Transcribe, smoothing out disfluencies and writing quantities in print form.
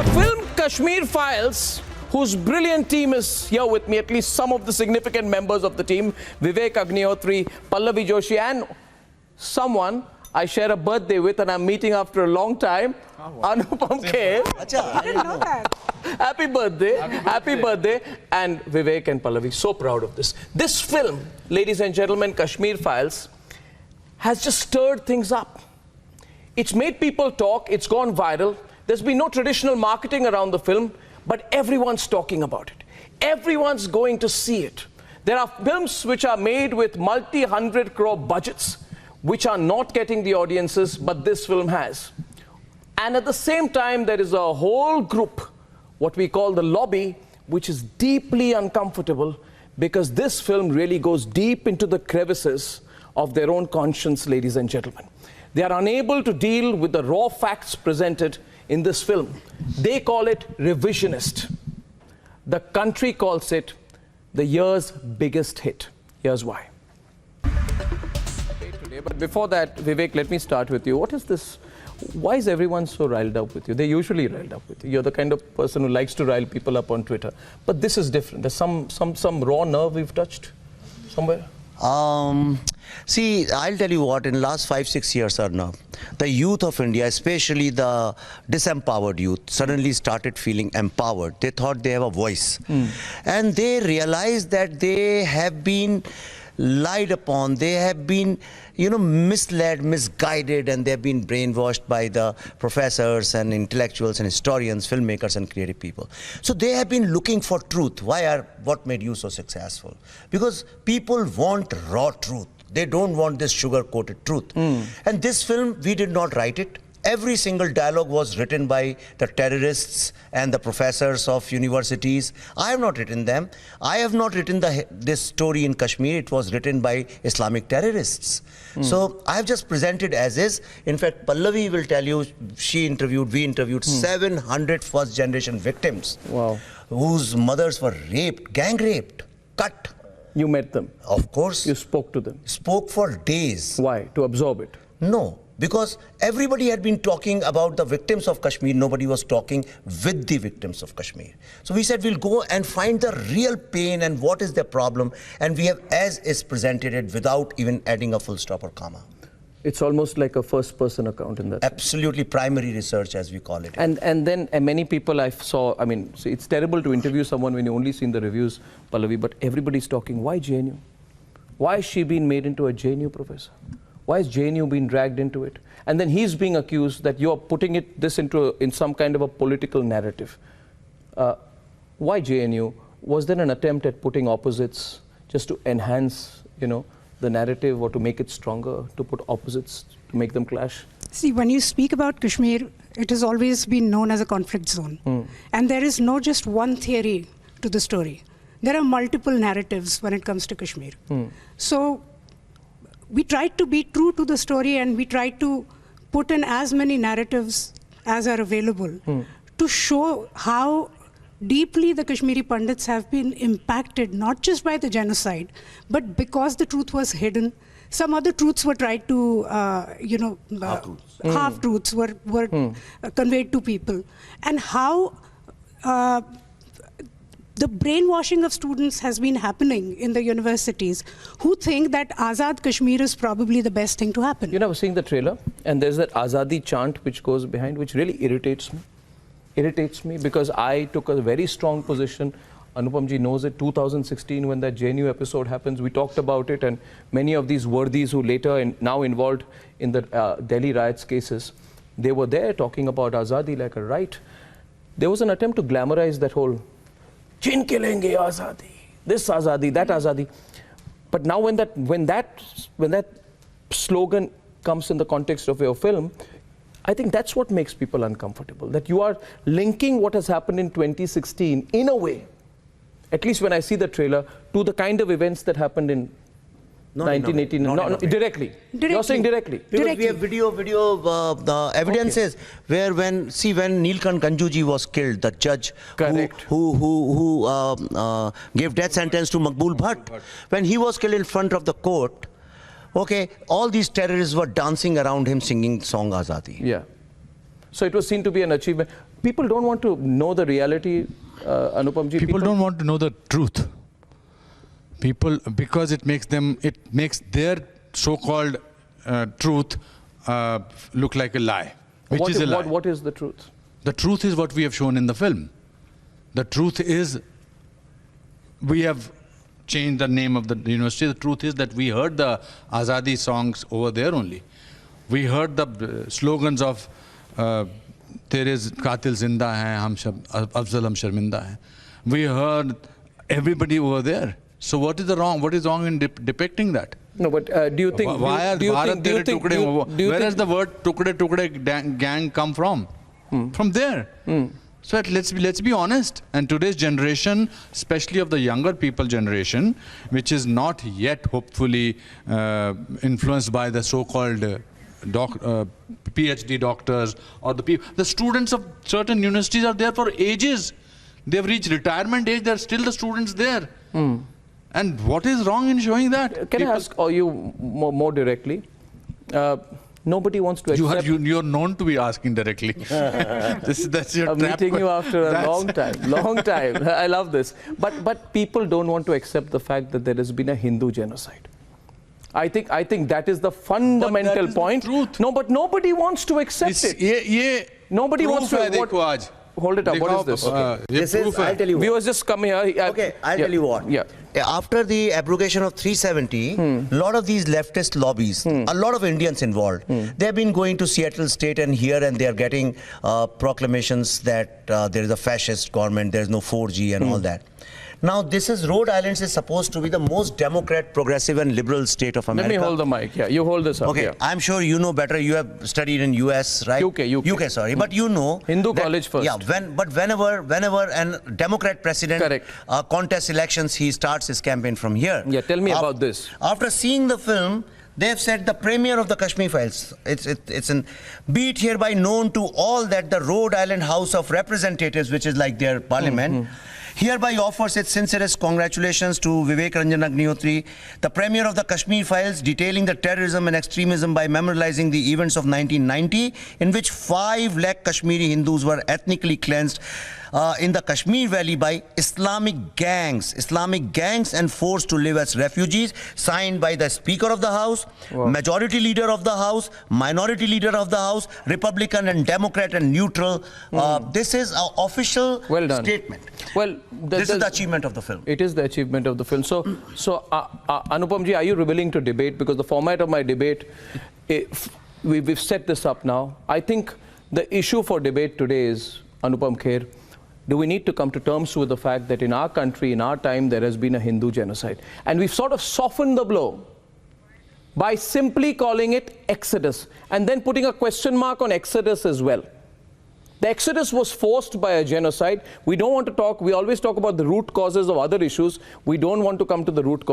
The film Kashmir Files, whose brilliant team is here with me, at least some of the significant members of the team, Vivek Agnihotri, Pallavi Joshi, and someone I share a birthday with and I'm meeting after a long time, Anupam Kher. I didn't know that. Happy birthday. Happy birthday. And Vivek and Pallavi, so proud of this. This film, ladies and gentlemen, Kashmir Files, has just stirred things up. It's made people talk, it's gone viral. There's been no traditional marketing around the film, but everyone's talking about it. Everyone's going to see it. There are films which are made with multi-hundred crore budgets, which are not getting the audiences, but this film has. And at the same time, there is a whole group, what we call the lobby, which is deeply uncomfortable because this film really goes deep into the crevices of their own conscience, ladies and gentlemen. They are unable to deal with the raw facts presented in this film. They call it revisionist. The country calls it the year's biggest hit. Here's why. But before that, Vivek, let me start with you. What is this? Why is everyone so riled up with you? They're usually riled up with you. You're the kind of person who likes to rile people up on Twitter. But this is different. There's some raw nerve we've touched somewhere. See, I'll tell you what, in the last 5-6 years, Arnab, the youth of India, especially the disempowered youth, suddenly started feeling empowered. They thought they have a voice. And they realized that they have been lied upon, they have been, misled, misguided, and they have been brainwashed by the professors and intellectuals and historians, filmmakers and creative people. So they have been looking for truth. What made you so successful? Because people want raw truth. They don't want this sugar-coated truth. And this film, we did not write it. Every single dialogue was written by the terrorists and the professors of universities. I have not written them. I have not written this story in Kashmir. It was written by Islamic terrorists. So I have just presented as is. In fact, Pallavi will tell you, we interviewed 700 first-generation victims. Wow. Whose mothers were raped, gang raped, cut. You met them? Of course. You spoke to them? Spoke for days. Why? To absorb it? No. Because everybody had been talking about the victims of Kashmir, nobody was talking with the victims of Kashmir. So we said we'll go and find the real pain and what is their problem, and we have as is presented it without even adding a full stop or comma. It's almost like a first-person account in that. Absolutely primary research, as we call it. And then many people I saw, so it's terrible to interview someone when you only seen the reviews, Pallavi, but everybody's talking, why JNU? Why is she being made into a JNU professor? Why is JNU being dragged into it? And then he's being accused that you're putting this in some kind of a political narrative. Why JNU? Was there an attempt at putting opposites just to enhance, the narrative or to make it stronger, to put opposites, to make them clash? See, when you speak about Kashmir, it has always been known as a conflict zone. And there is no just one theory to the story. There are multiple narratives when it comes to Kashmir. So we tried to be true to the story and we tried to put in as many narratives as are available to show how deeply the Kashmiri Pandits have been impacted, not just by the genocide, but because the truth was hidden. Some other truths were tried to, half-truths were conveyed to people. And how the brainwashing of students has been happening in the universities who think that Azad Kashmir is probably the best thing to happen. I was seeing the trailer and there's that Azadi chant which goes behind, which really irritates me. Irritates me because I took a very strong position. Anupamji knows it. 2016, when that JNU episode happens, we talked about it, and many of these worthies who later now involved in the Delhi riots cases, they were there talking about Azadi like a right. There was an attempt to glamorize that whole Chin kilenge Azadi, this Azadi, that Azadi. But now when that slogan comes in the context of your film, I think that's what makes people uncomfortable. That you are linking what has happened in 2016 in a way, at least when I see the trailer, to the kind of events that happened in 1918. No, directly. You're saying directly. Because we have video the evidences where when Neelkant Ganjuji was killed, the judge who gave death sentence to Maqbool Bhatt, when he was killed in front of the court, okay, all these terrorists were dancing around him singing song Azadi. Yeah. So it was seen to be an achievement. people don't want to know the reality, Anupamji. People don't want to know the truth. People, because it makes their so-called truth look like a lie, which is a lie. What is the truth? The truth is what we have shown in the film. The truth is, we have changed the name of the university. The truth is that we heard the Azadi songs over there only. We heard the slogans of Tere Qatil Zinda hai, hum Afzal hum Sharminda hai. We heard everybody over there. So what is wrong in depicting that? No, but do you think... Where does the word Tukde Tukde gang come from? From there. So let's be honest. And today's generation, especially of the younger people generation, which is not yet hopefully influenced by the so-called PhD doctors or the students of certain universities are there for ages. They've reached retirement age. They're still the students there. And what is wrong in showing that? Can I ask you more directly? Nobody wants to accept... You're known to be asking directly. That's your I'm trap. meeting you after a long time. I love this. But people don't want to accept the fact that there has been a Hindu genocide. I think that is the fundamental point. Truth. No, but nobody wants to accept it. Nobody wants to... Hold it up. What is this? I'll tell you what. Viewers just come here. Okay, I'll tell you what. Yeah. After the abrogation of 370, a lot of these leftist lobbies, a lot of Indians involved, they've been going to Seattle State and here, and they are getting proclamations that there is a fascist government, there is no 4G and all that. Now, Rhode Island is supposed to be the most democrat, progressive and liberal state of America. Let me hold the mic. Yeah, you hold this up. Okay, yeah. I'm sure you know better. You have studied in US, right? UK, sorry. But you know... Hindu college first. Yeah, whenever a Democrat president contests elections, he starts his campaign from here. Yeah, tell me about this. After seeing the film, they have said the premiere of the Kashmir Files, be it hereby known to all that the Rhode Island House of Representatives, which is like their parliament, hereby offers its sincerest congratulations to Vivek Agnihotri, the premier of the Kashmir Files, detailing the terrorism and extremism by memorializing the events of 1990, in which 5 lakh Kashmiri Hindus were ethnically cleansed in the Kashmir Valley by Islamic gangs and forced to live as refugees, signed by the Speaker of the House, Majority Leader of the House, Minority Leader of the House, Republican and Democrat and neutral. This is an official statement. Well, this is the achievement of the film. It is the achievement of the film. So Anupamji, are you willing to debate? Because the format of my debate, we've set this up now. I think the issue for debate today is, Anupam Kher, do we need to come to terms with the fact that in our country, in our time, there has been a Hindu genocide? And we've sort of softened the blow by simply calling it Exodus and then putting a question mark on Exodus as well. The Exodus was forced by a genocide. We don't want to talk, we always talk about the root causes of other issues. We don't want to come to the root cause.